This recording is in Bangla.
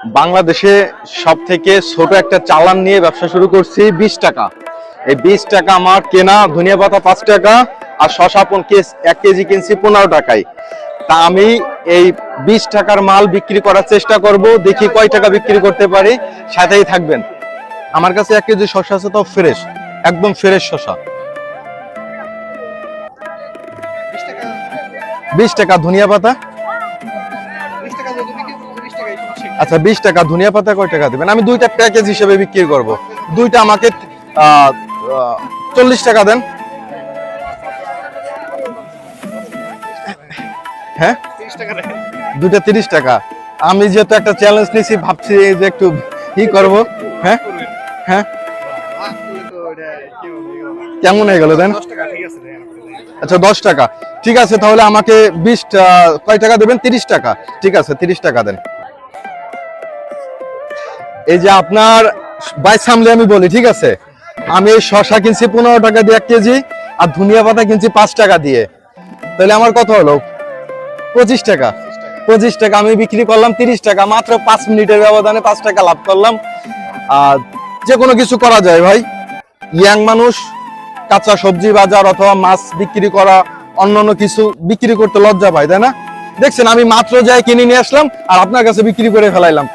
বাংলাদেশে সব থেকে ছোট একটা চালান নিয়ে ব্যবসা শুরু করছি 20 টাকা। এই 20 টাকা আমার কেনা ধনিয়া পাতা 5 টাকা আর শসা 1 কেজি কিনছি 15 টাকায়। তা আমি এই 20 টাকার মাল বিক্রি করার চেষ্টা করব, দেখি কয় টাকা বিক্রি করতে পারি। সাথেই থাকবেন। আমার কাছে 1 কেজি শসা আছে, তো ফ্রেশ, একদম ফ্রেশ শসা। 20 টাকা ধনিয়া পাতা। আচ্ছা 20 টাকা ধনিয়া পাতা কয় টাকা দিবেন? আমি দুইটা প্যাকেজ হিসেবে বিক্রি করব। দুইটা আমাকে 40 টাকা দেন। হ্যাঁ দুইটা 30 টাকা। আমি যেহেতু একটা চ্যালেঞ্জ নিয়েছি, ভাবছি যে একটু কি করব। হ্যাঁ হ্যাঁ কেমন হয়ে গেল দেন? আচ্ছা 10 টাকা ঠিক আছে, তাহলে আমাকে 20 কয় টাকা দেবেন? 30 টাকা। ঠিক আছে 30 টাকা দেন। এই যে আপনার বাই সামলে আমি বলি, ঠিক আছে, আমি শসা কিনছি 15 টাকা দিয়ে 1 কেজি, আর ধনিয়া পাতা কিনছি 5 টাকা দিয়ে। তাহলে আমার কত হলো? 25 টাকা। 25 টাকা আমি বিক্রি করলাম 30 টাকা। মাত্র 5 মিনিটের ব্যবধানে 5 টাকা লাভ করলাম। আর যে কোনো কিছু করা যায় ভাই। ইয়াং মানুষ কাঁচা সবজি বাজার অথবা মাছ বিক্রি করা, অন্যান্য কিছু বিক্রি করতে লজ্জা পায়, তাই না? দেখছেন আমি মাত্র যাই কিনে নিয়ে আসলাম আর আপনার কাছে বিক্রি করে ফেলাইলাম।